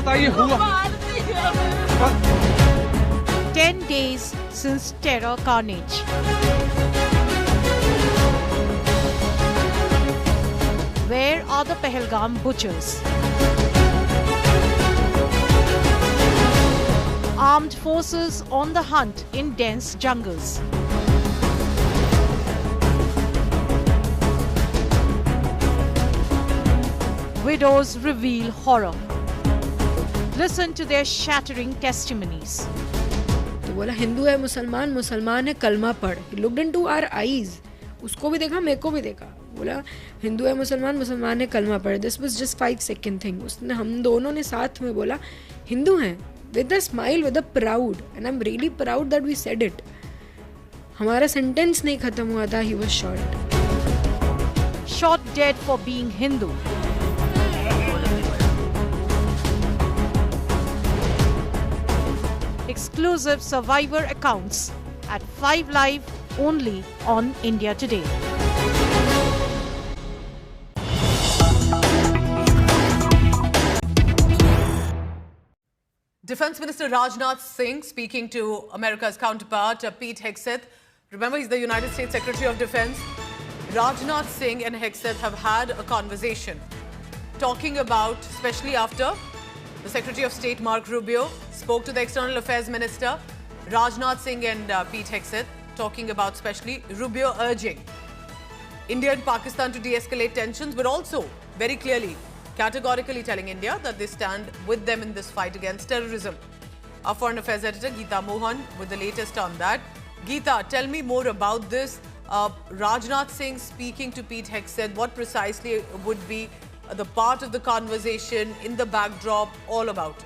बताइए हुआ। 10 days since terror carnage. Where are the Pahalgam butchers? Armed forces on the hunt in dense jungles. Widows reveal horror. Listen to their shattering testimonies. तो बोला हिंदू है मुसलमान, मुसलमान है कलमा पढ़. He looked into our eyes. उसको भी देखा, मेरे को भी देखा. बोला हिंदू है मुसलमान, मुसलमान है कलमा पढ़. This was just 5-second thing. उसने हम दोनों ने साथ में बोला हिंदू हैं. With a smile, with a proud, and I'm really proud that we said it. हमारा सेंटेंस नहीं खत्म हुआ था. He was shot. Shot dead for being Hindu. Exclusive survivor accounts at 5 Live only on India Today. Defense Minister Rajnath Singh speaking to America's counterpart Pete Hegseth. Remember, he's the United States Secretary of Defense. Rajnath Singh and Hegseth have had a conversation talking about, especially after the Secretary of State Mark Rubio spoke to the External Affairs Minister. Rajnath Singh and Pete Hegseth talking about, especially Rubio urging India and Pakistan to de-escalate tensions, but also very clearly, categorically telling India that they stand with them in this fight against terrorism. Our Foreign Affairs Editor Geeta Mohan with the latest on that. Geeta, tell me more about this. Rajnath Singh speaking to Pete Hegseth, what precisely would be the part of the conversation, in the backdrop, all about it?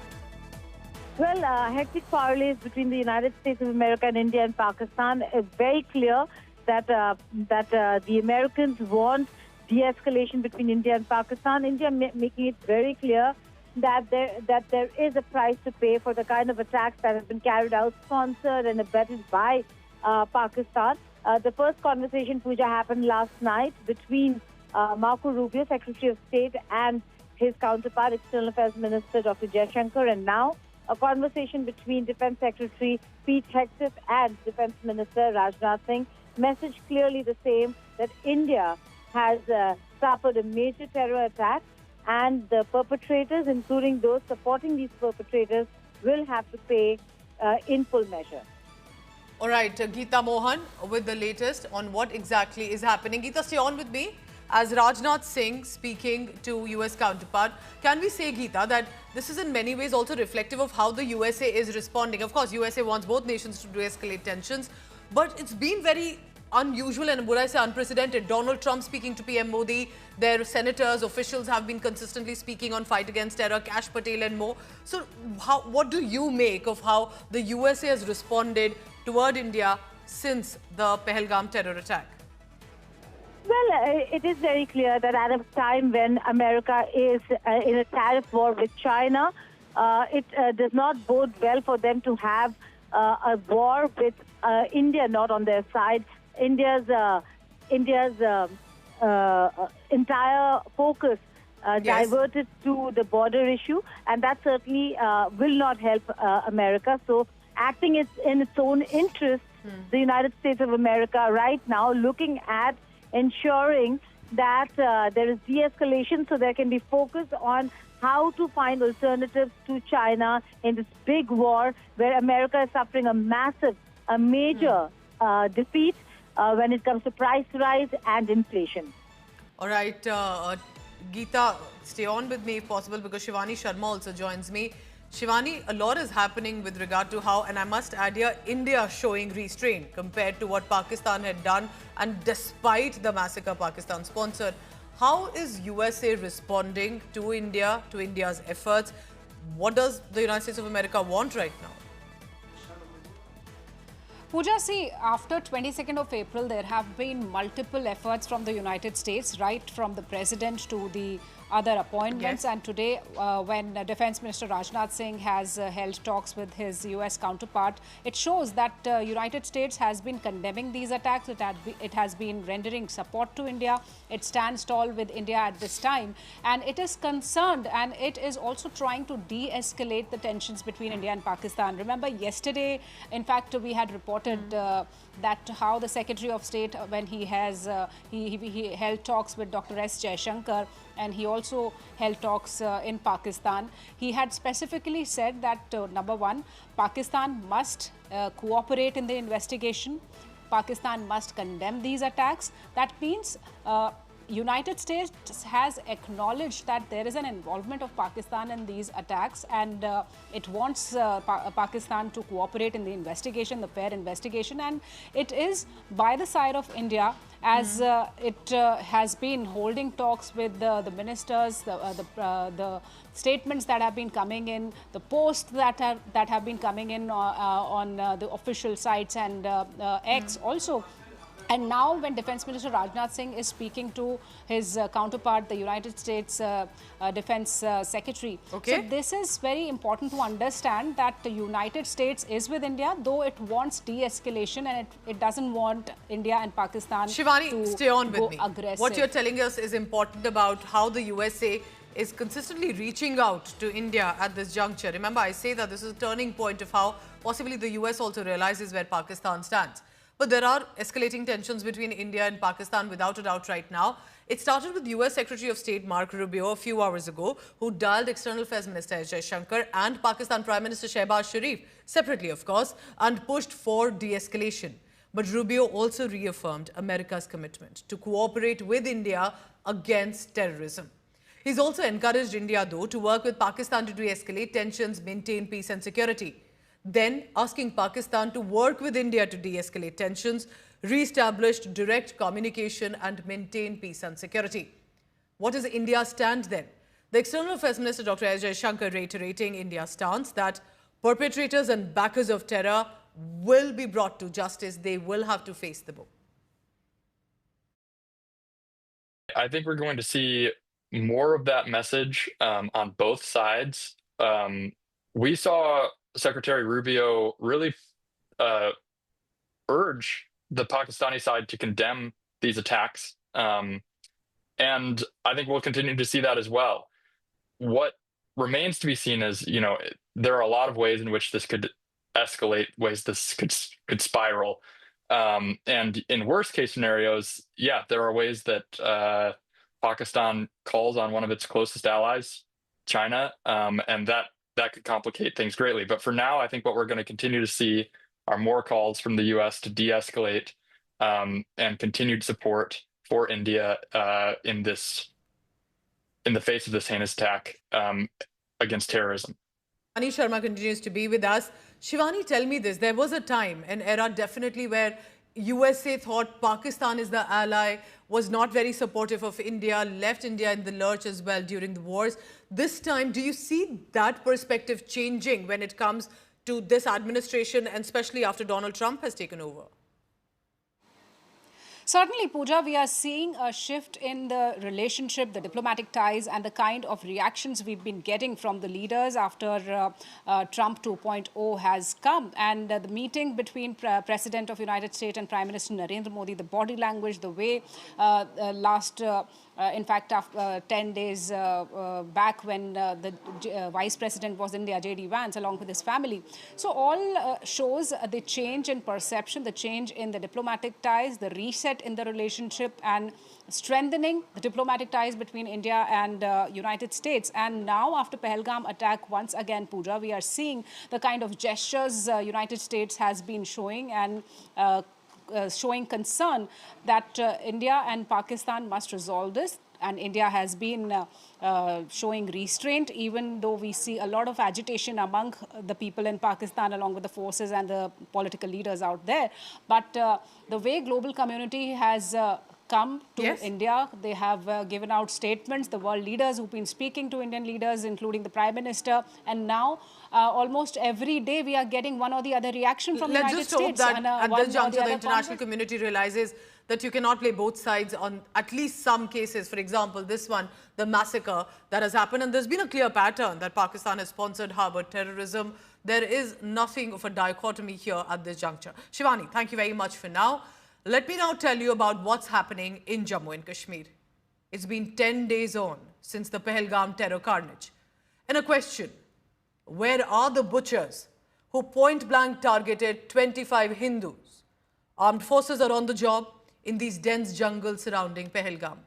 Well, hectic parleys between the United States of America and India and Pakistan is very clear that the Americans want de-escalation between India and Pakistan. India making it very clear that there is a price to pay for the kind of attacks that have been carried out, sponsored and abetted by Pakistan. The first conversation, Pooja, happened last night between Marco Rubio, Secretary of State, and his counterpart, External Affairs Minister Dr. Jaishankar, and now a conversation between Defense Secretary Pete Hegseth and Defense Minister Rajnath Singh. Message clearly the same, that India has suffered a major terror attack, and the perpetrators, including those supporting these perpetrators, will have to pay in full measure. All right, Geeta Mohan with the latest on what exactly is happening. Geeta, stay on with me. As Rajnath Singh speaking to US counterpart, can we say, Geeta, that this is in many ways also reflective of how the USA is responding? Of course, USA wants both nations to de-escalate tensions, but it's been very unusual and, would I say, unprecedented. Donald Trump speaking to PM Modi, their senators, officials have been consistently speaking on fight against terror, Kash Patel and more. So what do you make of how the USA has responded toward India since the Pahalgam terror attack? Well, it is very clear that at a time when America is in a tariff war with China, it does not bode well for them to have a war with India not on their side. India's entire focus diverted to the border issue, and that certainly will not help America. So, acting in its own interest, the United States of America right now looking at ensuring that there is de-escalation, so there can be focus on how to find alternatives to China in this big war where America is suffering a major defeat when it comes to price rise and inflation. All right, Geeta, stay on with me if possible, because Shivani Sharma also joins me. Shivani, a lot is happening with regard to how, and I must add here, India showing restraint compared to what Pakistan had done, and despite the massacre Pakistan sponsored. How is USA responding to India, to India's efforts? What does the United States of America want right now? Pooja, see, after 22nd of April, there have been multiple efforts from the United States, right from the president to the other appointments. Yes. And today, when Defense Minister Rajnath Singh has held talks with his US counterpart, it shows that United States has been condemning these attacks. It has been rendering support to India. It stands tall with India at this time, and it is concerned, and it is also trying to de-escalate the tensions between India and Pakistan. Remember, yesterday, in fact, we had reported that how the Secretary of State, when he has he held talks with Dr. S. Jaishankar, and he also held talks in Pakistan. He had specifically said that number one, Pakistan must cooperate in the investigation. Pakistan must condemn these attacks. That means United States has acknowledged that there is an involvement of Pakistan in these attacks, and it wants Pakistan to cooperate in the investigation, the fair investigation, and it is by the side of India, as it has been holding talks with the ministers, the statements that have been coming in, the posts that have been coming in on the official sites and X also. And now when Defense Minister Rajnath Singh is speaking to his counterpart, the United States Defense Secretary. Okay. So this is very important to understand that the United States is with India, though it wants de-escalation, and it doesn't want India and Pakistan Shivani, to stay on go with me. aggressive. What you're telling us is important about how the USA is consistently reaching out to India at this juncture. Remember, I say that this is a turning point of how possibly the US also realizes where Pakistan stands. But there are escalating tensions between India and Pakistan without a doubt right now. It started with US Secretary of State Marco Rubio a few hours ago, who dialed External Affairs Minister S. Jaishankar and Pakistan Prime Minister Shehbaz Sharif, separately of course, and pushed for de-escalation. But Rubio also reaffirmed America's commitment to cooperate with India against terrorism. He's also encouraged India, though, to work with Pakistan to de-escalate tensions, maintain peace and security. Then asking Pakistan to work with India to de-escalate tensions, re-established direct communication and maintain peace and security. What is India's stand then? The External Affairs Minister Dr. S. Jaishankar reiterating India's stance that perpetrators and backers of terror will be brought to justice. They will have to face the book. I think we're going to see more of that message on both sides. We saw Secretary Rubio really urge the Pakistani side to condemn these attacks. And I think we'll continue to see that as well. What remains to be seen is, there are a lot of ways in which this could escalate, ways this could spiral. And in worst case scenarios, yeah, there are ways that Pakistan calls on one of its closest allies, China, and that could complicate things greatly. But for now, I think what we're going to continue to see are more calls from the U.S. to de-escalate and continued support for India in the face of this heinous attack against terrorism. Shivani Sharma continues to be with us. Shivani, tell me this. There was a time, an era definitely, where USA thought Pakistan is the ally, was not very supportive of India, left India in the lurch as well during the wars. This time, do you see that perspective changing when it comes to this administration, and especially after Donald Trump has taken over? Certainly, Pooja, we are seeing a shift in the relationship, the diplomatic ties, and the kind of reactions we've been getting from the leaders after Trump 2.0 has come. And the meeting between President of United States and Prime Minister Narendra Modi, the body language, the way in fact, after 10 days back when the Vice President was in India, J.D. Vance, along with his family. So all shows the change in perception, the change in the diplomatic ties, the reset in the relationship, and strengthening the diplomatic ties between India and United States. And now, after Pahalgam attack, once again, Pooja, we are seeing the kind of gestures United States has been showing, and showing concern that India and Pakistan must resolve this. And India has been showing restraint, even though we see a lot of agitation among the people in Pakistan, along with the forces and the political leaders out there. But the way global community has come to Yes. India. They have given out statements, the world leaders who've been speaking to Indian leaders, including the Prime Minister. And now, almost every day, we are getting one or the other reaction from the Let's United just hope States. that and, at one this or juncture, the other international conference. community realizes that you cannot play both sides on at least some cases. For example, this one, the massacre that has happened. And there's been a clear pattern that Pakistan has sponsored, harbored terrorism. There is nothing of a dichotomy here at this juncture. Shivani, thank you very much for now. Let me now tell you about what's happening in Jammu and Kashmir. It's been 10 days on since the Pahalgam terror carnage. And a question, where are the butchers who point-blank targeted 25 Hindus? Armed forces are on the job in these dense jungles surrounding Pahalgam.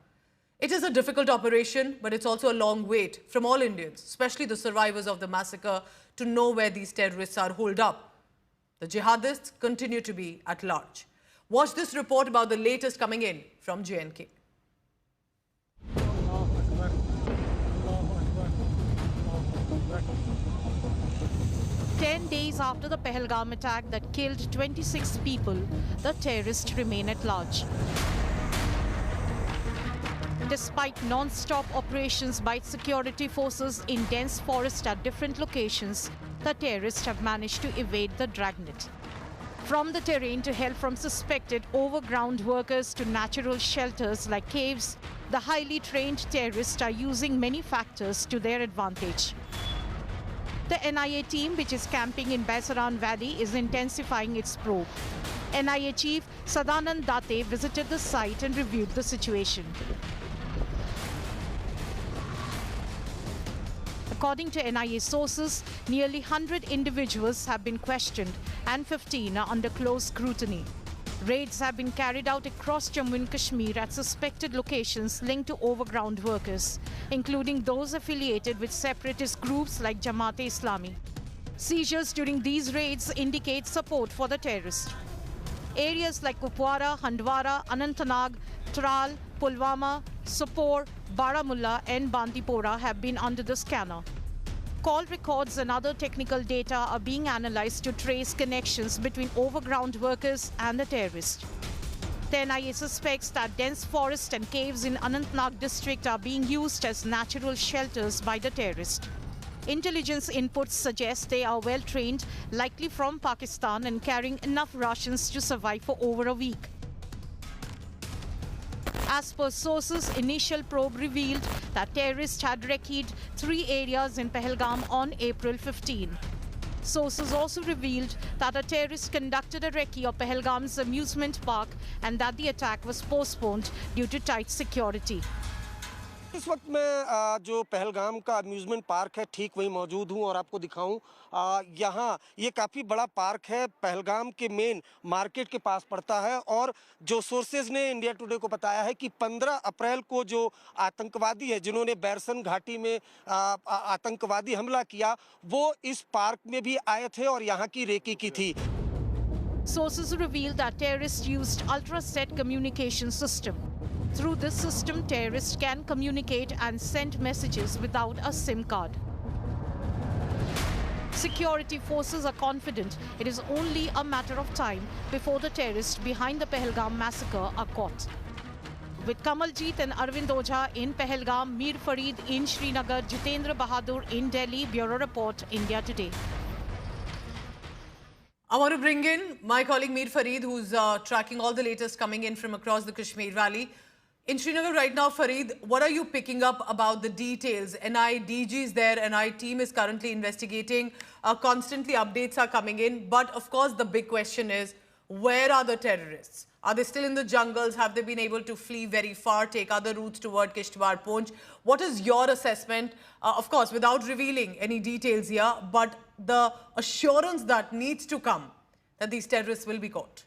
It is a difficult operation, but it's also a long wait from all Indians, especially the survivors of the massacre, to know where these terrorists are holed up. The jihadists continue to be at large. Watch this report about the latest coming in from J&K. 10 days after the Pahalgam attack that killed 26 people, the terrorists remain at large. Despite non-stop operations by security forces in dense forest at different locations, the terrorists have managed to evade the dragnet. From the terrain to help from suspected overground workers to natural shelters like caves, the highly trained terrorists are using many factors to their advantage. The NIA team, which is camping in Baisaran Valley, is intensifying its probe. NIA Chief Sadanand Date visited the site and reviewed the situation. According to NIA sources, nearly 100 individuals have been questioned and 15 are under close scrutiny. Raids have been carried out across Jammu and Kashmir at suspected locations linked to overground workers, including those affiliated with separatist groups like Jamaat-e-Islami. Seizures during these raids indicate support for the terrorists. Areas like Kupwara, Handwara, Anantnag, Tral, Pulwama, Sopore, Baramulla and Bandipora have been under the scanner. Call records and other technical data are being analyzed to trace connections between overground workers and the terrorists. The NIA suspects that dense forests and caves in Anantnag district are being used as natural shelters by the terrorists. Intelligence inputs suggest they are well trained, likely from Pakistan and carrying enough rations to survive for over a week. As per sources, initial probe revealed that terrorists had recceed 3 areas in Pahalgam on April 15. Sources also revealed that a terrorist conducted a recce of Pahalgam's amusement park and that the attack was postponed due to tight security. इस वक्त मैं जो पहलगाम का amusement park है ठीक वहीं मौजूद हूं और आपको दिखाऊं यहाँ ये काफ़ी बड़ा पार्क है पहलगाम के मेन मार्केट के पास पड़ता है और जो सोर्सेज ने इंडिया टुडे को बताया है कि 15 अप्रैल को जो आतंकवादी है जिन्होंने बैरसन घाटी में आतंकवादी हमला किया वो इस पार्क में भी आए थे और यहाँ की रेकी की थी. Sources revealed that terrorists used ultra-set communication system. Through this system, terrorists can communicate and send messages without a SIM card. Security forces are confident it is only a matter of time before the terrorists behind the Pahalgam massacre are caught. With Kamaljeet and Arvind Ojha in Pahalgam, Mir Farid in Srinagar, Jitendra Bahadur in Delhi. Bureau Report, India Today. I want to bring in my colleague Mir Farid, who's tracking all the latest coming in from across the Kashmir Valley. In Srinagar right now, Farid, what are you picking up about the details? NI DG is there, NI team is currently investigating. Constantly updates are coming in. But of course, the big question is, where are the terrorists? Are they still in the jungles? Have they been able to flee very far, take other routes toward Kishtwar, Poonch? What is your assessment? Of course, without revealing any details here, but the assurance that needs to come that these terrorists will be caught.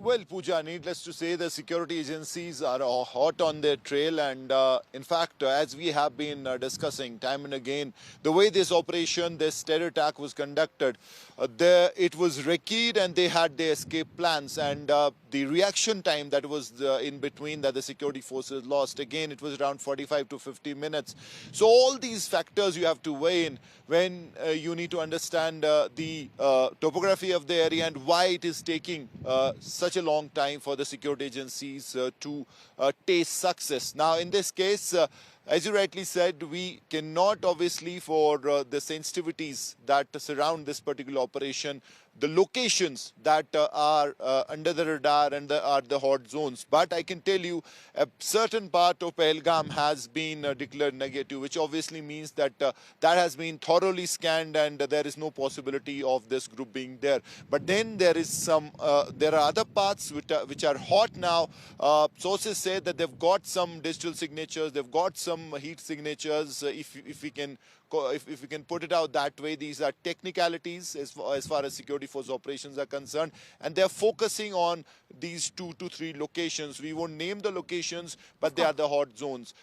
Well, Pooja, needless to say, the security agencies are hot on their trail. And in fact, as we have been discussing time and again, the way this operation, this terror attack was conducted, it was recceed and they had their escape plans. And the reaction time that was in between that the security forces lost, again, it was around 45 to 50 minutes. So all these factors you have to weigh in when you need to understand the topography of the area and why it is taking such a long time for the security agencies to taste success. Now, in this case, as you rightly said, we cannot obviously, for the sensitivities that surround this particular operation, the locations that are under the radar and are the hot zones. But I can tell you a certain part of Pahalgam has been declared negative, which obviously means that that has been thoroughly scanned and there is no possibility of this group being there. But then there are other parts which are hot now. Sources say that they've got some digital signatures, they've got some heat signatures. If we can put it out that way, these are technicalities as far as security force operations are concerned, and they're focusing on these 2 to 3 locations. We won't name the locations, but they are the hot zones.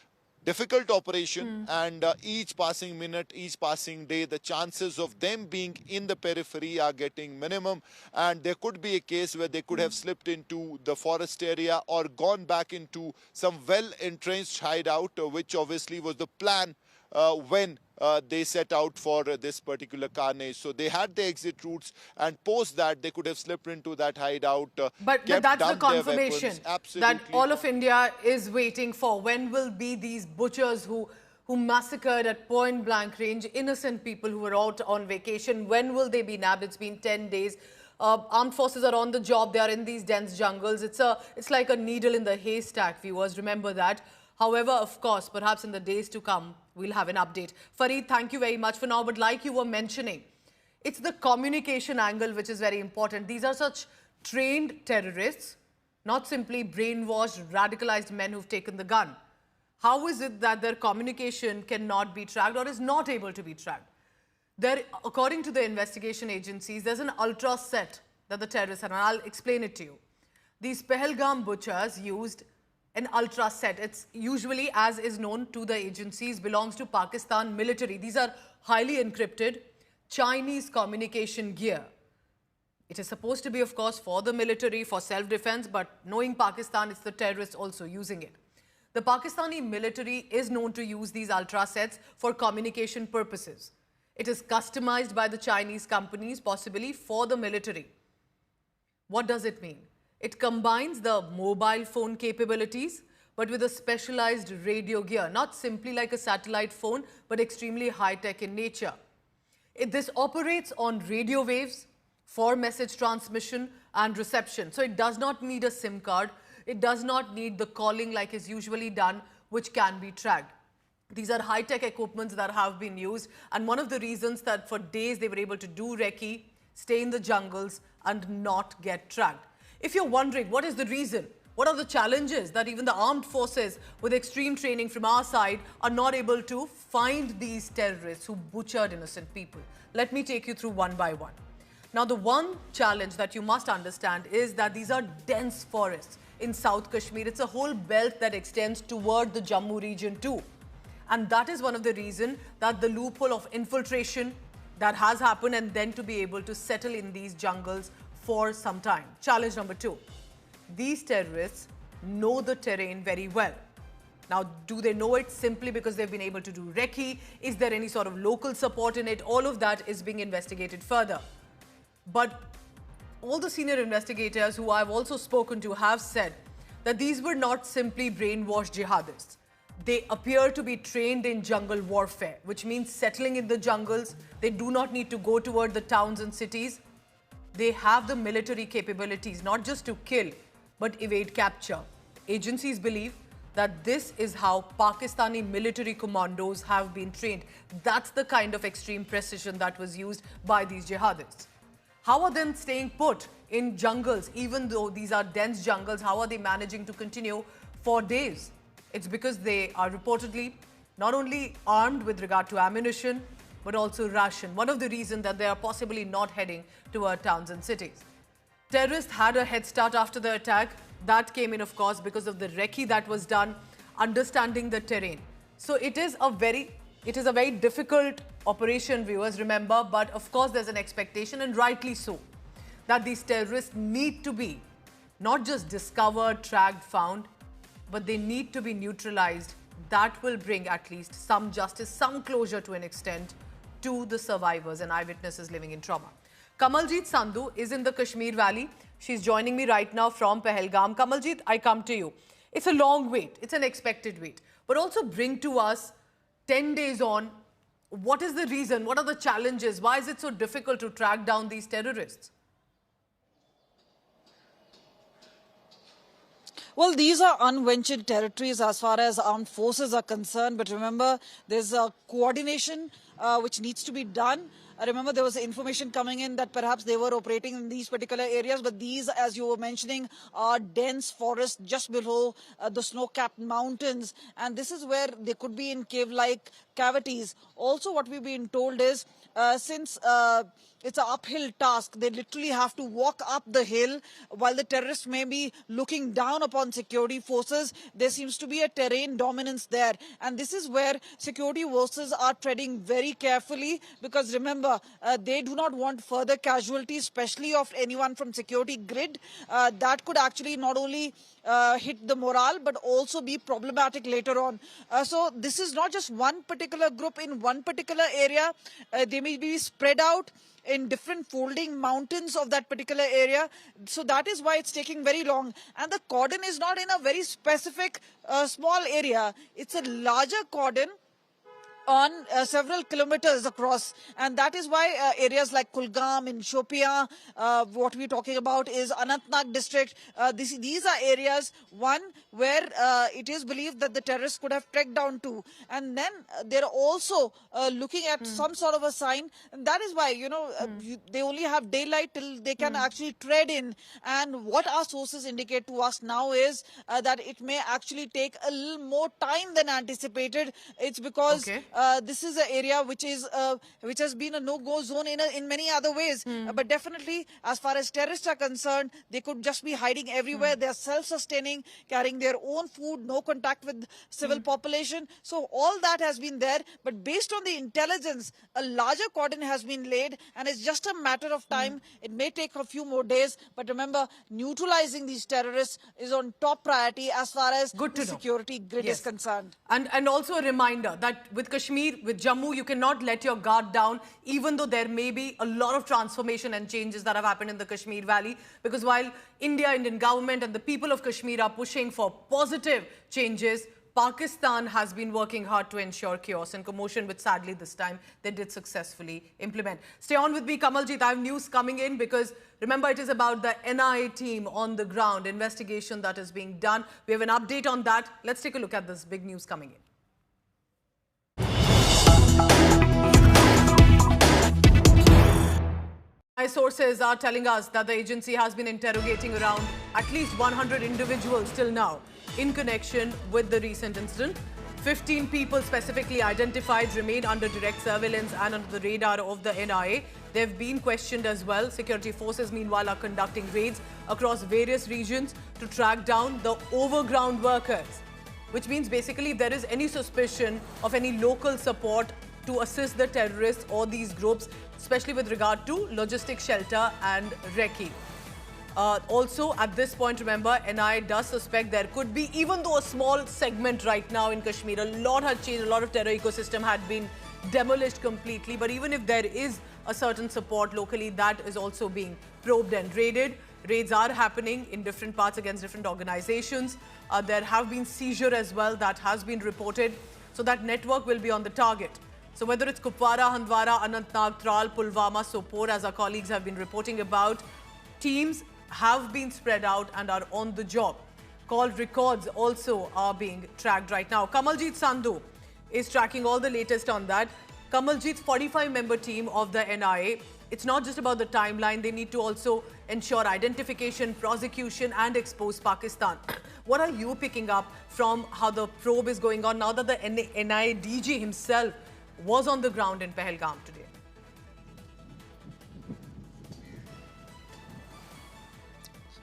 Difficult operation, and each passing minute, each passing day, the chances of them being in the periphery are getting minimum, and there could be a case where they could have slipped into the forest area or gone back into some well-entrenched hideout, which obviously was the plan when they set out for this particular carnage. So they had the exit routes, and post that they could have slipped into that hideout. But that's the confirmation that all of India is waiting for. When will be these butchers who massacred at point blank range innocent people who were out on vacation? When will they be nabbed? It's been 10 days. Armed forces are on the job. They are in these dense jungles. It's like a needle in the haystack, viewers. Remember that. However, of course, perhaps in the days to come, we'll have an update. Fareed, thank you very much for now. But like you were mentioning, it's the communication angle which is very important. These are such trained terrorists, not simply brainwashed, radicalized men who've taken the gun. How is it that their communication cannot be tracked or is not able to be tracked? According to the investigation agencies, there's an ultra set that the terrorists had, and I'll explain it to you. These Pahalgam butchers used an ultra set. It's usually, as is known to the agencies, belongs to Pakistan military. These are highly encrypted Chinese communication gear. It is supposed to be, of course, for the military, for self-defense, but knowing Pakistan, it's the terrorists also using it. The Pakistani military is known to use these ultra sets for communication purposes. It is customized by the Chinese companies, possibly for the military. What does it mean? It combines the mobile phone capabilities, but with a specialized radio gear, not simply like a satellite phone, but extremely high-tech in nature. This operates on radio waves for message transmission and reception. So it does not need a SIM card. It does not need the calling like is usually done, which can be tracked. These are high-tech equipments that have been used, and one of the reasons that for days they were able to do recce, stay in the jungles, and not get tracked. If you're wondering what is the reason, what are the challenges that even the armed forces with extreme training from our side are not able to find these terrorists who butchered innocent people, let me take you through one by one. Now, the one challenge that you must understand is that these are dense forests in South Kashmir. It's a whole belt that extends toward the Jammu region too. And that is one of the reasons that the loophole of infiltration that has happened and then to be able to settle in these jungles for some time. Challenge number 2. These terrorists know the terrain very well. Now, do they know it simply because they've been able to do recce? Is there any sort of local support in it? All of that is being investigated further. But all the senior investigators who I've also spoken to have said that these were not simply brainwashed jihadists. They appear to be trained in jungle warfare, which means settling in the jungles. They do not need to go toward the towns and cities. They have the military capabilities, not just to kill, but evade capture. Agencies believe that this is how Pakistani military commandos have been trained. That's the kind of extreme precision that was used by these jihadists. How are they staying put in jungles, even though these are dense jungles? How are they managing to continue for days? It's because they are reportedly not only armed with regard to ammunition, but also ration. One of the reasons that they are possibly not heading toward towns and cities. Terrorists had a head start after the attack. That came in, of course, because of the recce that was done, understanding the terrain. So it is a very difficult operation, viewers, remember, but of course there's an expectation, and rightly so, that these terrorists need to be not just discovered, tracked, found, but they need to be neutralized. That will bring at least some justice, some closure to an extent to the survivors and eyewitnesses living in trauma. Kamaljeet Sandhu is in the Kashmir Valley. She's joining me right now from Pahalgam. Kamaljeet, I come to you. It's a long wait. It's an expected wait. But also bring to us, 10 days on, what is the reason? What are the challenges? Why is it so difficult to track down these terrorists? Well, these are unventured territories as far as armed forces are concerned. But remember, there's a coordination which needs to be done. Remember, there was information coming in that perhaps they were operating in these particular areas. But these, as you were mentioning, are dense forests just below the snow-capped mountains. And this is where they could be in cave-like cavities. Also, what we've been told is since it's an uphill task, they literally have to walk up the hill while the terrorists may be looking down upon security forces. There seems to be a terrain dominance there. And this is where security forces are treading very carefully, because remember, they do not want further casualties, especially of anyone from security grid. That could actually not only hit the morale, but also be problematic later on. So this is not just one particular group in one particular area. They may be spread out in different folding mountains of that particular area. So that is why it's taking very long. And the cordon is not in a very specific small area. It's a larger cordon on several kilometers across, and that is why areas like Kulgam in Shopian, what we're talking about is Anantnag district. These are areas, one, where it is believed that the terrorists could have trekked down to, and then they're also looking at some sort of a sign, and that is why, you know, they only have daylight till they can actually tread in. And what our sources indicate to us now is that it may actually take a little more time than anticipated. It's because this is an area which has been a no-go zone in many other ways. But definitely, as far as terrorists are concerned, they could just be hiding everywhere. They are self-sustaining, carrying their own food, no contact with civil population. So all that has been there. But based on the intelligence, a larger cordon has been laid, and it's just a matter of time. It may take a few more days. But remember, neutralizing these terrorists is on top priority as far as the security grid is concerned. And also a reminder that with Kashmir, with Jammu, you cannot let your guard down, even though there may be a lot of transformation and changes that have happened in the Kashmir Valley. Because while India, Indian government and the people of Kashmir are pushing for positive changes, Pakistan has been working hard to ensure chaos and commotion, which sadly this time they did successfully implement. Stay on with me, Kamaljeet. I have news coming in because remember, it is about the NIA team on the ground, investigation that is being done. We have an update on that. Let's take a look at this big news coming in. My sources are telling us that the agency has been interrogating around at least 100 individuals till now in connection with the recent incident. 15 people specifically identified remain under direct surveillance and under the radar of the NIA. They've been questioned as well. Security forces, meanwhile, are conducting raids across various regions to track down the overground workers, which means basically if there is any suspicion of any local support to assist the terrorists or these groups, especially with regard to logistic shelter and recce. Also, at this point, remember, NIA does suspect there could be, even though a small segment right now in Kashmir, a lot had changed, a lot of terror ecosystem had been demolished completely. But even if there is a certain support locally, that is also being probed and raided. Raids are happening in different parts against different organizations. There have been seizure as well that has been reported. So that network will be on the target. So whether it's Kupwara, Handwara, Anantnag, Tral, Pulwama, Sopore, as our colleagues have been reporting about, teams have been spread out and are on the job. Call records also are being tracked right now. Kamaljeet Sandhu is tracking all the latest on that. Kamaljeet's 45-member team of the NIA, it's not just about the timeline. They need to also ensure identification, prosecution and expose Pakistan. What are you picking up from how the probe is going on now that the NIA DG himself was on the ground in Pahalgam today?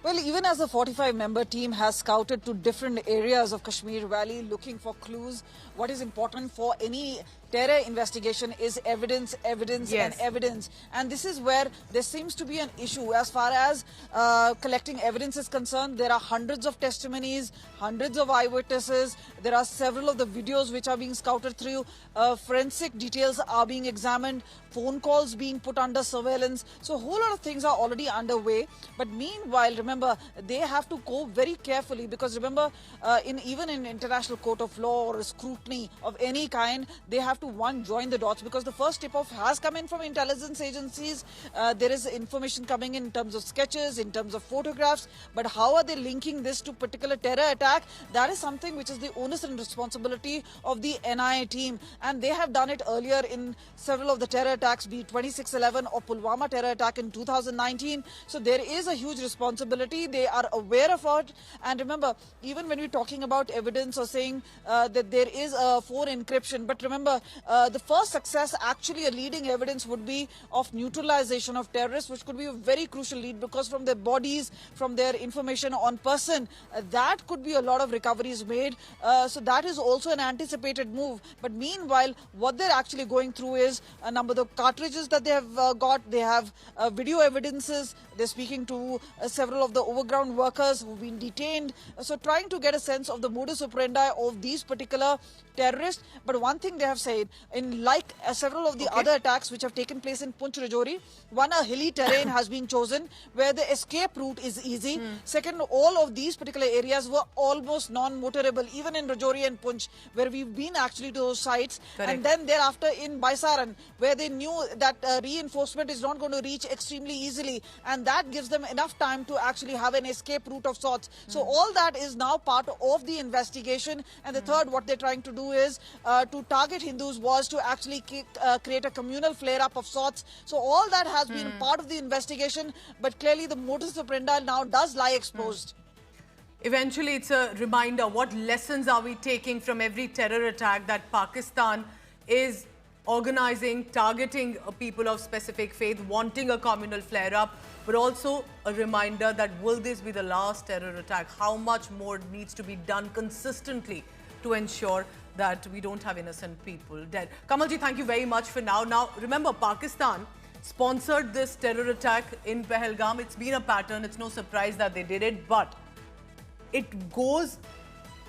Well, even as a 45-member team has scouted to different areas of Kashmir Valley looking for clues, what is important for any terror investigation is evidence, evidence, and evidence. And this is where there seems to be an issue as far as collecting evidence is concerned. There are hundreds of testimonies, hundreds of eyewitnesses. There are several of the videos which are being scouted through. Forensic details are being examined, phone calls being put under surveillance. So a whole lot of things are already underway. But meanwhile, remember, they have to go very carefully because remember, even in international court of law or scrutiny of any kind, they have to join the dots because the first tip-off has come in from intelligence agencies. There is information coming in terms of sketches, in terms of photographs. But how are they linking this to particular terror attack? That is something which is the onus and responsibility of the NIA team. And they have done it earlier in several of the terror attacks, be it 26/11 or Pulwama terror attack in 2019. So there is a huge responsibility. They are aware of it. And remember, even when we're talking about evidence or saying that there is a phone encryption, but remember, the first success, actually a leading evidence would be of neutralization of terrorists, which could be a very crucial lead because from their bodies, from their information on person, that could be a lot of recoveries made. So that is also an anticipated move. But meanwhile, what they're actually going through is a number of the cartridges that they have got. They have video evidences. They're speaking to several of the overground workers who've been detained. So trying to get a sense of the modus operandi of these particular terrorists. But one thing they have said, in like several of the other attacks which have taken place in Poonch Rajouri, one, a hilly terrain has been chosen where the escape route is easy. Second, all of these particular areas were almost non-motorable, even in Rajouri and Poonch, where we've been actually to those sites. Correct. And then thereafter in Baisaran, where they knew that reinforcement is not going to reach extremely easily. And that gives them enough time to actually have an escape route of sorts. So all that is now part of the investigation. And the third, what they're trying to do is to target Hindus was to actually create a communal flare-up of sorts. So all that has been part of the investigation, but clearly the modus operandi now does lie exposed. Eventually, it's a reminder, what lessons are we taking from every terror attack that Pakistan is organizing, targeting people of specific faith, wanting a communal flare-up, but also a reminder that will this be the last terror attack? How much more needs to be done consistently to ensure that we don't have innocent people dead? Kamalji, thank you very much for now. Now, remember, Pakistan sponsored this terror attack in Pahalgam. It's been a pattern. It's no surprise that they did it, but it goes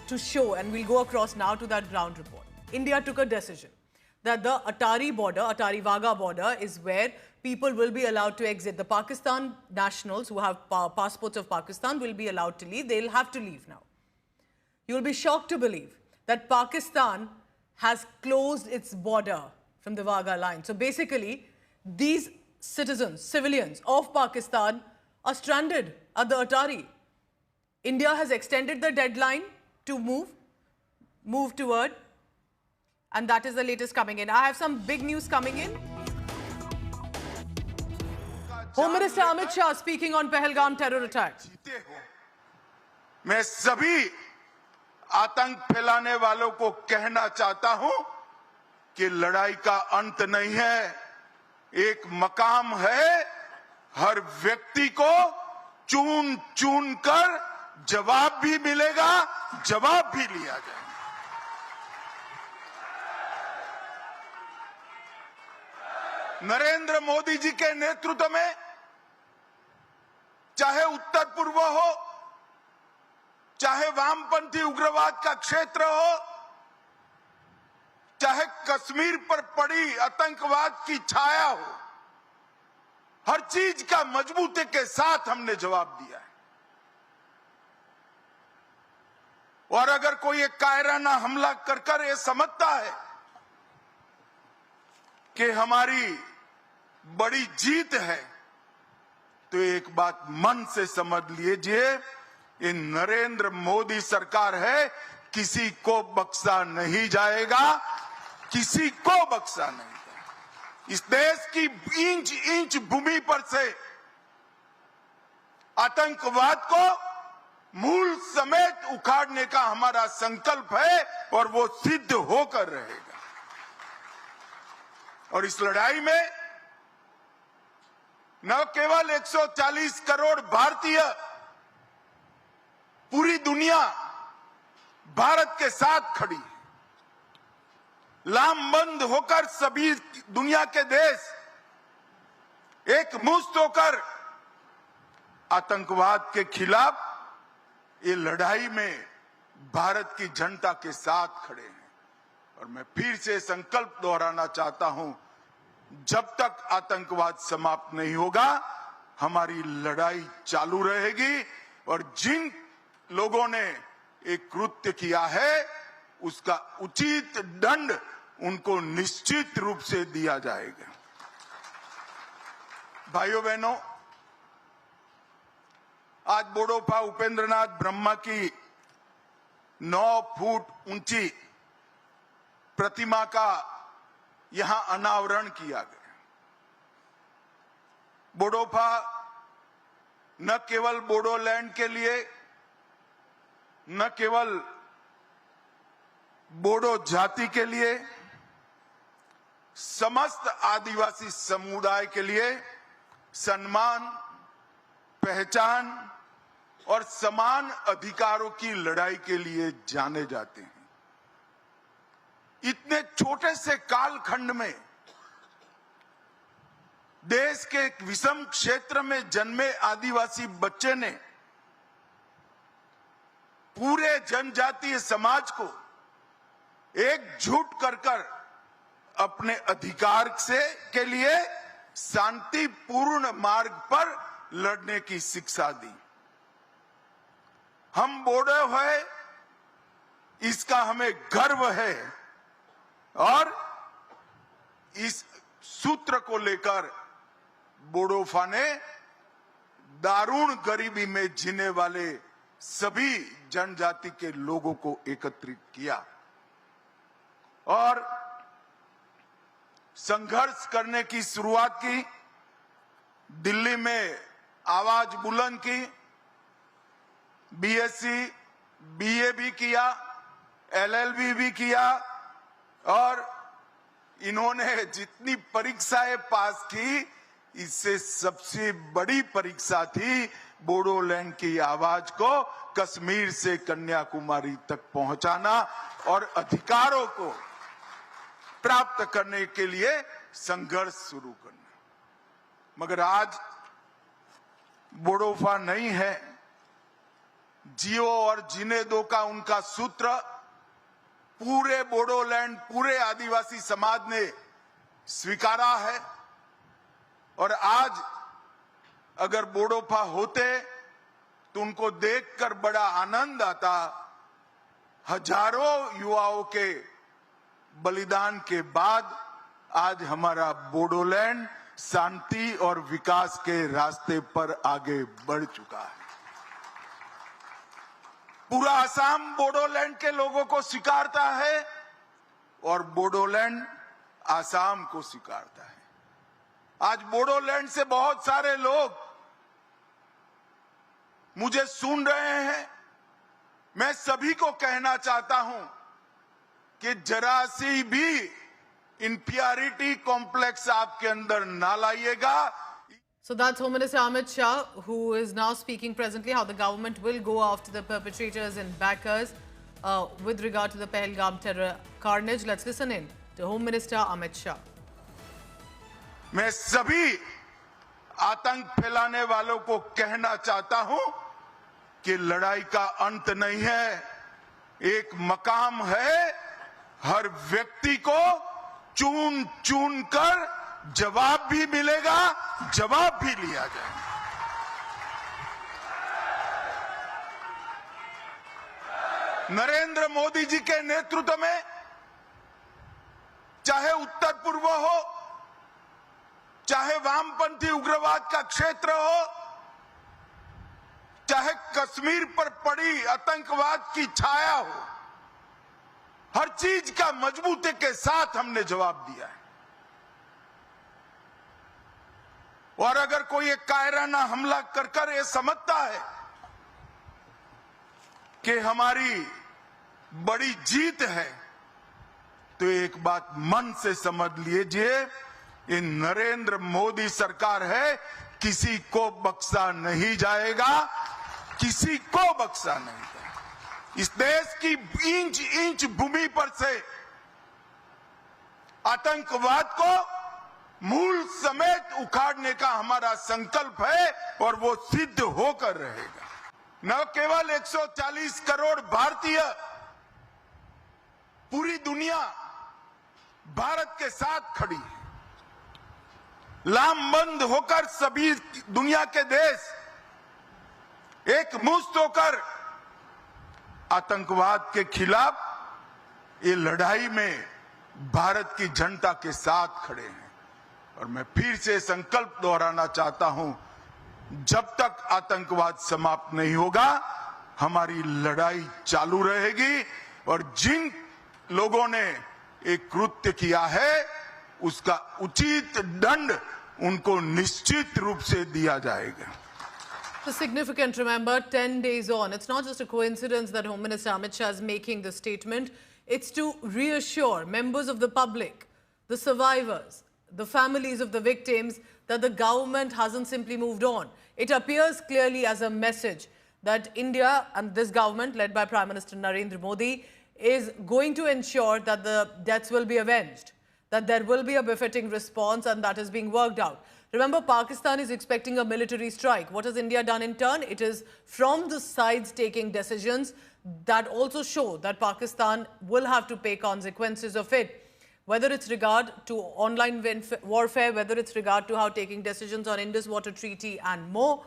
to show, and we'll go across now to that ground report. India took a decision that the Atari border, Atari-Wagah border, is where people will be allowed to exit. The Pakistan nationals who have passports of Pakistan will be allowed to leave. They'll have to leave now. You'll be shocked to believe that Pakistan has closed its border from the Wagah line. So basically, these citizens, civilians of Pakistan are stranded at the Atari. India has extended the deadline to move toward, and that is the latest coming in. I have some big news coming in. Home Minister Amit Shah speaking on Pahalgam terror attack. मैं सभी आतंक फैलाने वालों को कहना चाहता हूं कि लड़ाई का अंत नहीं है, एक मकाम है। हर व्यक्ति को चुन चुन कर जवाब भी मिलेगा, जवाब भी लिया जाएगा। नरेंद्र मोदी जी के नेतृत्व में चाहे उत्तर पूर्व हो, चाहे वामपंथी उग्रवाद का क्षेत्र हो, चाहे कश्मीर पर पड़ी आतंकवाद की छाया हो, हर चीज का मजबूती के साथ हमने जवाब दिया है। और अगर कोई एक कायराना हमला कर ये समझता है कि हमारी बड़ी जीत है, तो एक बात मन से समझ लीजिए, ये नरेंद्र मोदी सरकार है, किसी को बख्शा नहीं जाएगा, किसी को बख्शा नहीं जाएगा। इस देश की इंच इंच भूमि पर से आतंकवाद को मूल समेत उखाड़ने का हमारा संकल्प है और वो सिद्ध होकर रहेगा। और इस लड़ाई में न केवल 140 करोड़ भारतीय पूरी दुनिया भारत के साथ खड़ी है। लामबंद होकर सभी दुनिया के देश एक मुश्त होकर आतंकवाद के खिलाफ ये लड़ाई में भारत की जनता के साथ खड़े हैं। और मैं फिर से संकल्प दोहराना चाहता हूं, जब तक आतंकवाद समाप्त नहीं होगा हमारी लड़ाई चालू रहेगी। और जिन लोगों ने एक कृत्य किया है उसका उचित दंड उनको निश्चित रूप से दिया जाएगा। भाइयों बहनों, आज बोडोफा उपेंद्रनाथ ब्रह्मा की 9 फुट ऊंची प्रतिमा का यहां अनावरण किया गया। बोडोफा न केवल बोडोलैंड के लिए, न केवल बोडो जाति के लिए, समस्त आदिवासी समुदाय के लिए सम्मान, पहचान और समान अधिकारों की लड़ाई के लिए जाने जाते हैं। इतने छोटे से कालखंड में देश के एक विषम क्षेत्र में जन्मे आदिवासी बच्चे ने पूरे जनजातीय समाज को एकजुट कर अपने अधिकार के लिए शांतिपूर्ण मार्ग पर लड़ने की शिक्षा दी। हम बोडो है, इसका हमें गर्व है और इस सूत्र को लेकर बोडोफा ने दारुण गरीबी में जीने वाले सभी जनजाति के लोगों को एकत्रित किया और संघर्ष करने की शुरुआत की। दिल्ली में आवाज बुलंद की, बीएससी, बीए भी किया, एलएलबी भी किया और इन्होंने जितनी परीक्षाएं पास की, इससे सबसे बड़ी परीक्षा थी बोडोलैंड की आवाज को कश्मीर से कन्याकुमारी तक पहुंचाना और अधिकारों को प्राप्त करने के लिए संघर्ष शुरू करना। मगर आज बोडोफा नहीं है, जियो और जीने दो का उनका सूत्र पूरे बोडोलैंड, पूरे आदिवासी समाज ने स्वीकारा है। और आज अगर बोडोफा होते तो उनको देखकर बड़ा आनंद आता। हजारों युवाओं के बलिदान के बाद आज हमारा बोडोलैंड शांति और विकास के रास्ते पर आगे बढ़ चुका है। पूरा असम बोडोलैंड के लोगों को स्वीकारता है और बोडोलैंड असम को स्वीकारता है। आज बोडोलैंड से बहुत सारे लोग मुझे सुन रहे हैं। मैं सभी को कहना चाहता हूं कि जरा सी भी इंफीरियरिटी कॉम्प्लेक्स आपके अंदर ना लाइएगा। So that's Home Minister Amit Shah, who is now speaking presently how the government will go after the perpetrators and backers with regard to the Pahalgam terror carnage. Let's listen in to Home Minister Amit Shah. मैं सभी आतंक फैलाने वालों को कहना चाहता हूं कि लड़ाई का अंत नहीं है, एक मकाम है। हर व्यक्ति को चुन चुन कर जवाब भी मिलेगा, जवाब भी लिया जाएगा। नरेंद्र मोदी जी के नेतृत्व में चाहे उत्तर पूर्व हो, चाहे वामपंथी उग्रवाद का क्षेत्र हो, चाहे कश्मीर पर पड़ी आतंकवाद की छाया हो, हर चीज का मजबूती के साथ हमने जवाब दिया है। और अगर कोई एक कायराना हमला कर ये समझता है कि हमारी बड़ी जीत है, तो एक बात मन से समझ लीजिए, ये नरेंद्र मोदी सरकार है, किसी को बख्शा नहीं जाएगा, किसी को बख्शा नहीं गया। इस देश की इंच इंच भूमि पर से आतंकवाद को मूल समेत उखाड़ने का हमारा संकल्प है और वो सिद्ध होकर रहेगा। न केवल 140 करोड़ भारतीय, पूरी दुनिया भारत के साथ खड़ी है। लामबंद होकर सभी दुनिया के देश एक मुश्त होकर आतंकवाद के खिलाफ ये लड़ाई में भारत की जनता के साथ खड़े हैं। और मैं फिर से संकल्प दोहराना चाहता हूं, जब तक आतंकवाद समाप्त नहीं होगा हमारी लड़ाई चालू रहेगी और जिन लोगों ने एक कृत्य किया है उसका उचित दंड उनको निश्चित रूप से दिया जाएगा। So significant, remember, 10 days on. It's not just a coincidence that Home Minister Amit Shah is making this statement. It's to reassure members of the public, the survivors, the families of the victims, that the government hasn't simply moved on. It appears clearly as a message that India and this government, led by Prime Minister Narendra Modi, is going to ensure that the deaths will be avenged, that there will be a befitting response, and that is being worked out. Remember, Pakistan is expecting a military strike. What has India done in turn? It is from the sides taking decisions that also show that Pakistan will have to pay consequences of it. Whether it's regard to online warfare, whether it's regard to how taking decisions on Indus Water Treaty and more.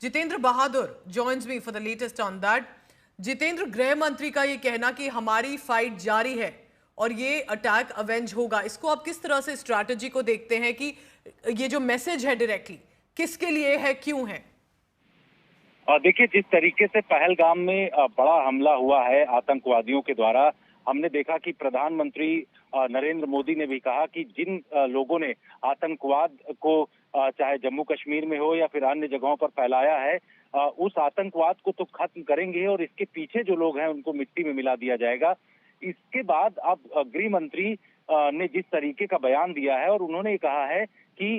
Jitendra Bahadur joins me for the latest on that. Jitendra, गृह मंत्री का ये कहना कि हमारी fight जारी है और ये अटैक अवेंज होगा, इसको आप किस तरह से स्ट्रैटेजी को देखते हैं कि ये जो मैसेज है डायरेक्टली किसके लिए है, क्यों है? देखिए, जिस तरीके से पहलगाम में बड़ा हमला हुआ है आतंकवादियों के द्वारा, हमने देखा कि प्रधानमंत्री नरेंद्र मोदी ने भी कहा कि जिन लोगों ने आतंकवाद को चाहे जम्मू कश्मीर में हो या फिर अन्य जगहों पर फैलाया है, उस आतंकवाद को तो खत्म करेंगे और इसके पीछे जो लोग हैं उनको मिट्टी में मिला दिया जाएगा। इसके बाद अब गृह मंत्री ने जिस तरीके का बयान दिया है और उन्होंने कहा है कि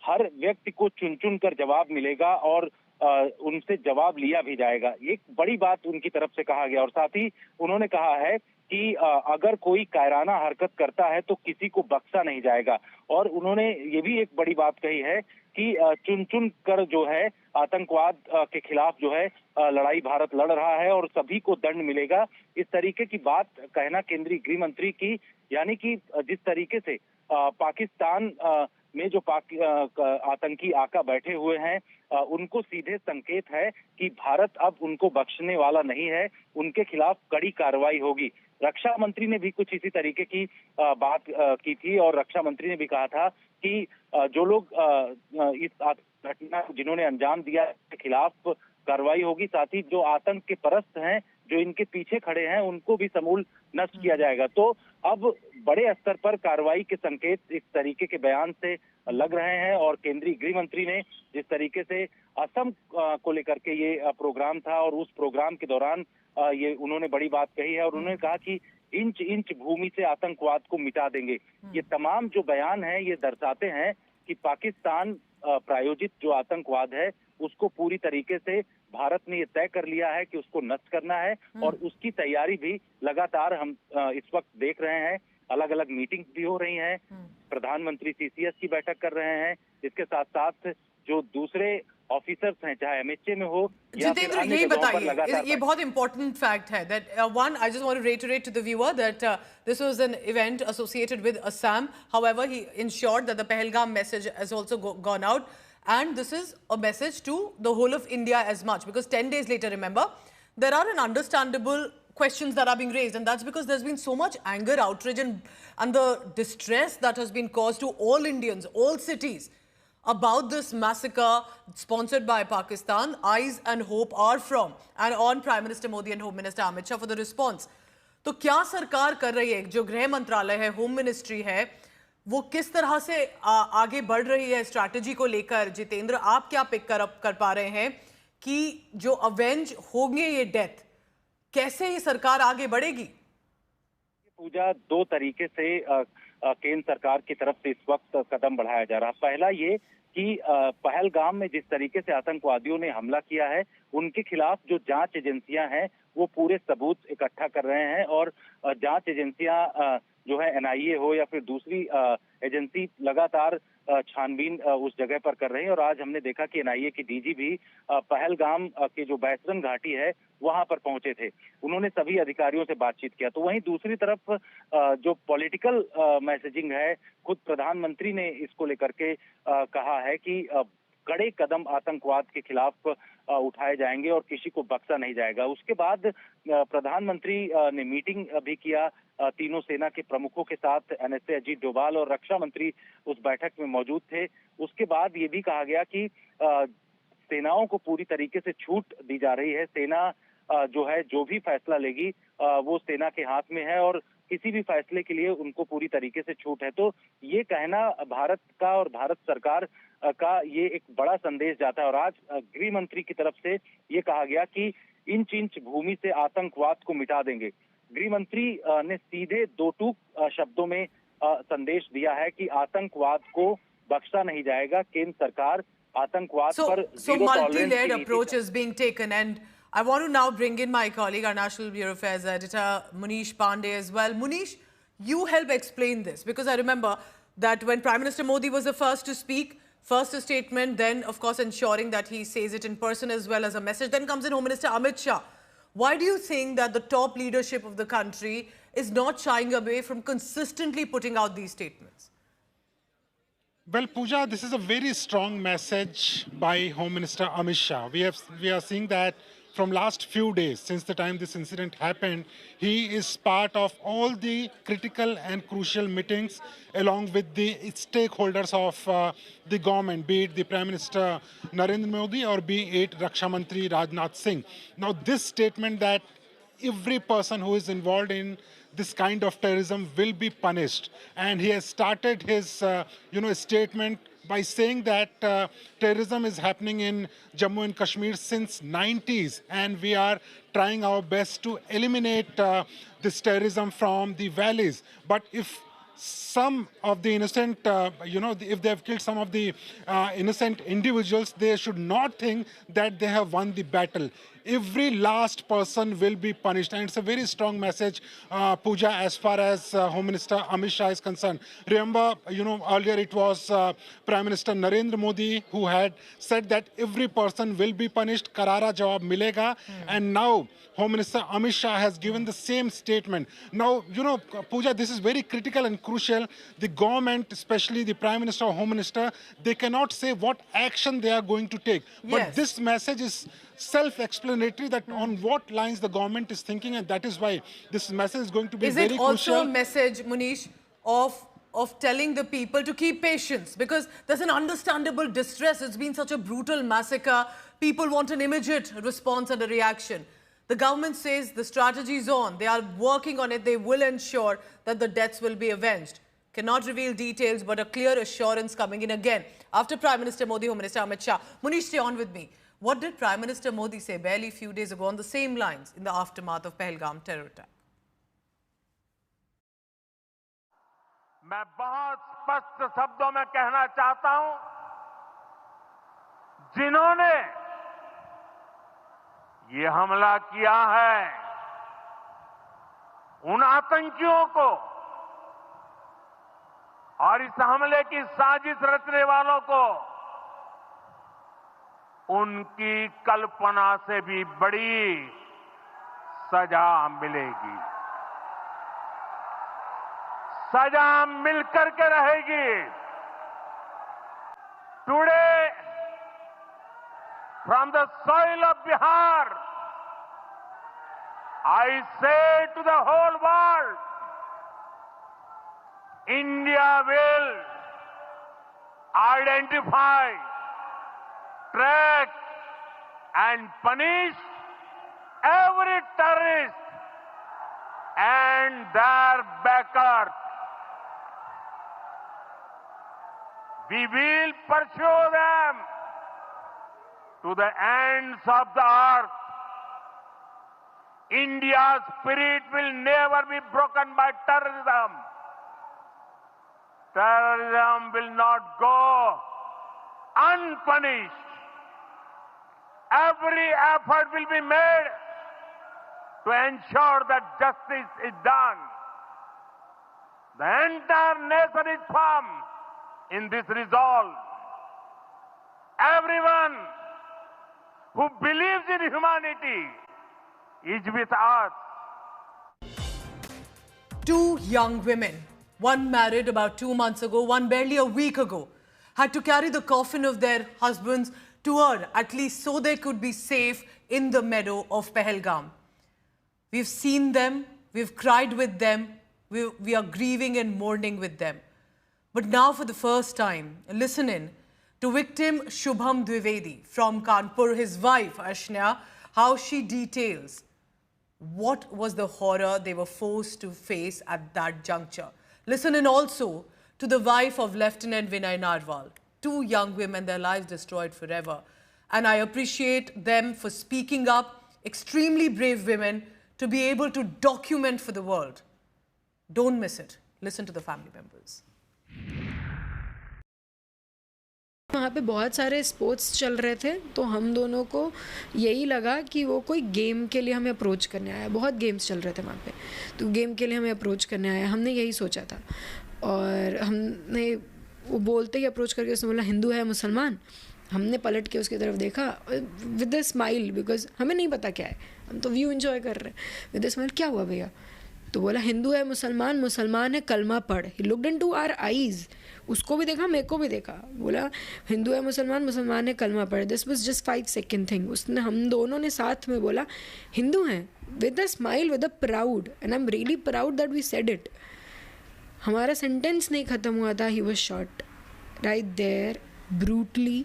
हर व्यक्ति को चुन चुन कर जवाब मिलेगा और उनसे जवाब लिया भी जाएगा, एक बड़ी बात उनकी तरफ से कहा गया। और साथ ही उन्होंने कहा है कि अगर कोई कायराना हरकत करता है तो किसी को बख्शा नहीं जाएगा। और उन्होंने ये भी एक बड़ी बात कही है कि चुन चुन कर जो है आतंकवाद के खिलाफ जो है लड़ाई भारत लड़ रहा है और सभी को दंड मिलेगा। इस तरीके की बात कहना केंद्रीय गृह मंत्री की, यानी कि जिस तरीके से पाकिस्तान में जो आतंकी आका बैठे हुए हैं उनको सीधे संकेत है कि भारत अब उनको बख्शने वाला नहीं है, उनके खिलाफ कड़ी कार्रवाई होगी। रक्षा मंत्री ने भी कुछ इसी तरीके की बात की थी और रक्षा मंत्री ने भी कहा था कि जो लोग इस घटना जिन्होंने अंजाम दिया के खिलाफ कार्रवाई होगी, साथ ही जो आतंक के परस्त हैं, जो इनके पीछे खड़े हैं, उनको भी समूल नष्ट किया जाएगा। तो अब बड़े स्तर पर कार्रवाई के संकेत इस तरीके के बयान से लग रहे हैं। और केंद्रीय गृह मंत्री ने जिस तरीके से असम को लेकर के ये प्रोग्राम था और उस प्रोग्राम के दौरान ये उन्होंने बड़ी बात कही है और उन्होंने कहा कि इंच इंच भूमि से आतंकवाद को मिटा देंगे। ये तमाम जो बयान है ये दर्शाते हैं कि पाकिस्तान प्रायोजित जो आतंकवाद है उसको पूरी तरीके से भारत ने ये तय कर लिया है कि उसको नष्ट करना है और उसकी तैयारी भी लगातार हम इस वक्त देख रहे हैं। अलग अलग मीटिंग्स भी हो रही हैं, प्रधानमंत्री सीसीएस की बैठक कर रहे हैं, इसके साथ साथ जो दूसरे ऑफिसर्स हैं चाहे एमएचए में हो या फिर जितेंद्र, यही बताइए, ये बहुत इंपॉर्टेंट फैक्ट है that one, I just want to reiterate to the viewer that this was an event associated with Assam. However, he ensured that the Pahalgam message has also gone out, and this is a message to the whole of India as much, because 10 days later, remember, there are an understandable questions that are being raised, and that's because there's been so much anger, outrage, and the distress that has been caused to all Indians, all cities, about this massacre sponsored by Pakistan. Eyes and hope are from and on Prime Minister Modi and Home Minister Amit Shah for the response. तो क्या सरकार कर रही है, जो गृह मंत्रालय है, होम मिनिस्ट्री है, वो किस तरह से आगे बढ़ रही है स्ट्रैटेजी को लेकर? जितेंद्र, आप क्या पिक कर पा रहे हैं कि जो अवेंज होंगे ये डेथ, कैसे ये सरकार आगे बढ़ेगी? पूजा दो तरीके से केंद्र सरकार की तरफ से इस वक्त कदम बढ़ाया जा रहा है। पहला ये कि पहलगाम में जिस तरीके से आतंकवादियों ने हमला किया है, उनके खिलाफ जो जांच एजेंसियां हैं वो पूरे सबूत इकट्ठा कर रहे हैं और जांच एजेंसियां जो है एनआईए हो या फिर दूसरी एजेंसी लगातार छानबीन उस जगह पर कर रहे हैं। और आज हमने देखा कि एनआईए की डीजी भी पहलगाम के जो बैसरन घाटी है वहां पर पहुंचे थे। उन्होंने सभी अधिकारियों से बातचीत किया। तो वहीं दूसरी तरफ जो पॉलिटिकल मैसेजिंग है, खुद प्रधानमंत्री ने इसको लेकर के कहा है कि कड़े कदम आतंकवाद के खिलाफ उठाए जाएंगे और किसी को बख्शा नहीं जाएगा। उसके बाद प्रधानमंत्री ने मीटिंग भी किया तीनों सेना के प्रमुखों के साथ। एनएसए अजीत डोभाल और रक्षा मंत्री उस बैठक में मौजूद थे। उसके बाद ये भी कहा गया कि सेनाओं को पूरी तरीके से छूट दी जा रही है। सेना जो है जो भी फैसला लेगी वो सेना के हाथ में है और किसी भी फैसले के लिए उनको पूरी तरीके से छूट है। तो ये कहना भारत का और भारत सरकार का ये एक बड़ा संदेश जाता है। और आज गृह मंत्री की तरफ से ये कहा गया कि इंच इंच भूमि से आतंकवाद को मिटा देंगे। गृह मंत्री ने सीधे दो टूक शब्दों में संदेश दिया है कि आतंकवाद को बख्शा नहीं जाएगा। केंद्र सरकार आतंकवाद पर जीरो टॉलरेंस की approach is being taken, and I want to now bring in my colleague, our National Bureau Affairs editor Munish Pandey as well. Munish, you help explain this, because I remember that when Prime Minister Modi was the first to speak, first a statement, then of course ensuring that he says it in person as well as a message. Then comes in Home Minister Amit Shah. Why do you think that the top leadership of the country is not shying away from consistently putting out these statements? Well, Pooja, this is a very strong message by Home Minister Amit Shah. We are seeing that from last few days, since the time this incident happened, he is part of all the critical and crucial meetings along with the stakeholders of the government, be it the Prime Minister Narendra Modi or be it Raksha Mantri Rajnath Singh. Now, this statement that every person who is involved in this kind of terrorism will be punished, and he has started his statement by saying that terrorism is happening in Jammu and Kashmir since 90s, and we are trying our best to eliminate this terrorism from the valleys. But if some of the innocent, if they have killed some of the innocent individuals, they should not think that they have won the battle. Every last person will be punished. And it's a very strong message, Pooja, as far as Home Minister Amit Shah is concerned. Remember, earlier it was Prime Minister Narendra Modi who had said that every person will be punished, karara jawab milega. And now Home Minister Amit Shah has given the same statement. Now, Pooja, this is very critical and crucial. The government, especially the Prime Minister or Home Minister, they cannot say what action they are going to take. But this message is self-explanatory that on what lines the government is thinking, and that is why this message is going to be very crucial. Is it also a message, Munish, of telling the people to keep patience? Because there's an understandable distress. It's been such a brutal massacre. People want an immediate response and a reaction. The government says the strategy is on. They are working on it. They will ensure that the deaths will be avenged. Cannot reveal details, but a clear assurance coming in again after Prime Minister Modi, Home Minister Amit Shah. Munish, stay on with me. What did Prime Minister Modi say barely a few days ago on the same lines in the aftermath of Pahalgam terror attack? मैं बहुत स्पष्ट शब्दों में कहना चाहता हूं, जिन्होंने ये हमला किया है, उन आतंकियों को और इस हमले की साजिश रचने वालों को उनकी कल्पना से भी बड़ी सजा मिलेगी। सजा मिलकर के रहेगी। Today, from the soil of Bihar, I say to the whole world, India will identify, track and punish every terrorist and their backers. We will pursue them to the ends of the earth. India's spirit will never be broken by terrorism. terrorism will not go unpunished. Every effort will be made to ensure that justice is done. The entire nation is firm in this resolve. Everyone who believes in humanity is with us. Two young women, one married about 2 months ago, one barely a week ago, had to carry the coffin of their husbands to Ur, at least so they could be safe in the meadow of Pahalgam. We've seen them, we've cried with them, we are grieving and mourning with them. But now for the first time, listen in to victim Shubham Dwivedi from Kanpur, his wife Ashna, how she details what was the horror they were forced to face at that juncture. Listen in also to the wife of Lieutenant Vinay Narwal. Two young women, their lives destroyed forever. And I appreciate them for speaking up, extremely brave women, to be able to document for the world. Don't miss it. Listen to the family members. वहाँ पे बहुत सारे sports चल रहे थे, तो हम दोनों को यही लगा कि वो कोई गेम के लिए हमें अप्रोच करने आया. बहुत गेम्स चल रहे थे वहाँ पे, तो गेम के लिए हमें अप्रोच करने आया. हमने यही सोचा था और हमने वो बोलते ही अप्रोच करके उसने बोला हिंदू है मुसलमान. हमने पलट के उसकी तरफ देखा विद अ स्माइल, बिकॉज हमें नहीं पता क्या है, हम तो व्यू एंजॉय कर रहे हैं. विद अ स्माइल, क्या हुआ भैया? तो बोला हिंदू है मुसलमान, मुसलमान है कलमा पढ़. He looked into our eyes. उसको भी देखा, मेरे को भी देखा. बोला हिंदू है मुसलमान, मुसलमान है कलमा पढ़. This was just 5 second thing. उसने, हम दोनों ने साथ में बोला हिंदू हैं, with a smile, with a proud. And I am really proud that we said it. हमारा सेंटेंस नहीं ख़त्म हुआ था, he was shot right there brutally.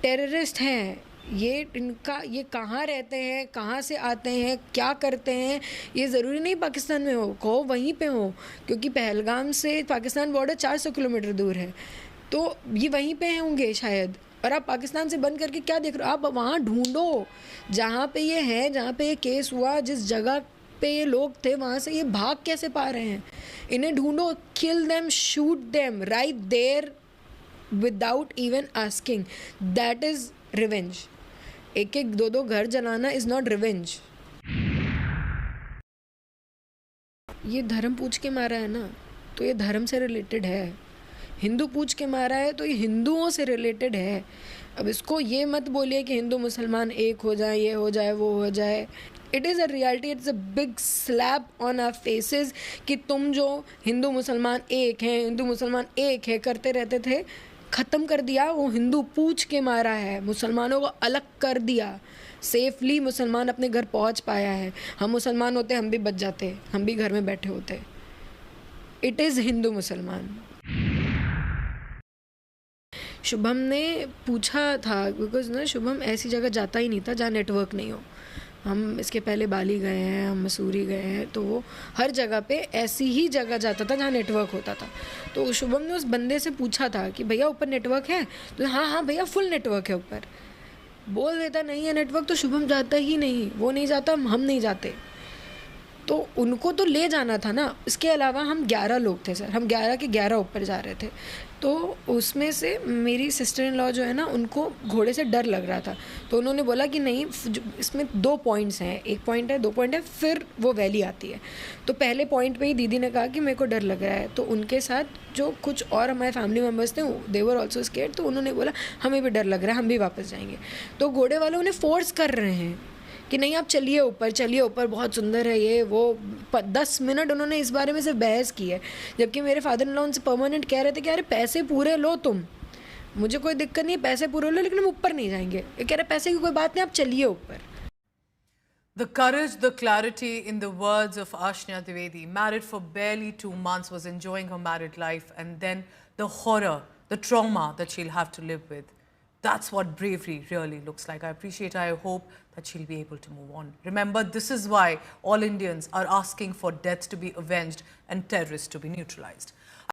Terrorist हैं ये, इनका ये कहाँ रहते हैं, कहाँ से आते हैं, क्या करते हैं, ये ज़रूरी नहीं पाकिस्तान में हो वहीं पे हो, क्योंकि पहलगाम से पाकिस्तान बॉर्डर 400 किलोमीटर दूर है, तो ये वहीं पे होंगे शायद. और आप पाकिस्तान से बंद करके क्या देख रहे हो? आप वहाँ ढूंढो जहाँ पे ये है, जहाँ पे ये केस हुआ, जिस जगह पे ये लोग थे, वहाँ से ये भाग कैसे पा रहे हैं. इन्हें ढूंढो, kill them, shoot them right there without even asking. That is revenge. एक एक दो दो घर जलाना इज़ नॉट रिवेंज. ये धर्म पूछ के मारा है ना, तो ये धर्म से रिलेटेड है. हिंदू पूछ के मारा है तो ये हिंदुओं से रिलेटेड है. अब इसको ये मत बोलिए कि हिंदू मुसलमान एक हो जाए, ये हो जाए, वो हो जाए. It is a reality, it's a big slap on our faces कि तुम जो हिंदू मुसलमान एक हैं, हिंदू मुसलमान एक है करते रहते थे, ख़त्म कर दिया. वो हिंदू पूछ के मारा है, मुसलमानों को अलग कर दिया. सेफली मुसलमान अपने घर पहुंच पाया है. हम मुसलमान होते हम भी बच जाते, हम भी घर में बैठे होते. इट इज़ हिंदू मुसलमान. शुभम ने पूछा था, बिकॉज ना शुभम ऐसी जगह जाता ही नहीं था जहाँ नेटवर्क नहीं हो. हम इसके पहले बाली गए हैं, हम मसूरी गए हैं, तो वो हर जगह पे ऐसी ही जगह जाता था जहाँ नेटवर्क होता था. तो शुभम ने उस बंदे से पूछा था कि भैया ऊपर नेटवर्क है? तो हाँ हाँ भैया फुल नेटवर्क है ऊपर. बोल देता नहीं है नेटवर्क, तो शुभम जाता ही नहीं. वो नहीं जाता, हम नहीं जाते. तो उनको तो ले जाना था ना. इसके अलावा हम 11 लोग थे सर, हम 11 के 11 ऊपर जा रहे थे. तो उसमें से मेरी सिस्टर इन लॉ जो है ना, उनको घोड़े से डर लग रहा था. तो उन्होंने बोला कि नहीं, इसमें 2 पॉइंट्स हैं, 1 पॉइंट है, 2 पॉइंट है, फिर वो वैली आती है. तो पहले पॉइंट पे ही दीदी ने कहा कि मेरे को डर लग रहा है. तो उनके साथ जो कुछ और हमारे फैमिली मेम्बर्स थे, दे वर ऑल्सो स्केर्ड. तो उन्होंने बोला हमें भी डर लग रहा है, हम भी वापस जाएंगे. तो घोड़े वाले उन्हें फोर्स कर रहे हैं कि नहीं आप चलिए ऊपर, बहुत सुंदर है ये वो. 10 मिनट उन्होंने इस बारे में सिर्फ बहस की है, जबकि मेरे फादर इन लॉ उनसे परमानेंट कह रहे थे कि अरे पैसे पूरे लो तुम, मुझे कोई दिक्कत नहीं है, पैसे पूरे लो, लेकिन हम ऊपर नहीं जाएंगे. ये कह रहे पैसे की कोई बात नहीं, आप चलिए ऊपर. The courage, the clarity in the words of Ashna Dwivedi, married for barely 2 months, was enjoying her married life, and then the horror, the trauma that she'll have to live with. That's what bravery really looks like. I appreciate her. I hope that she'll be able to move on. Remember, this is why all Indians are asking for deaths to be avenged and terrorists to be neutralized.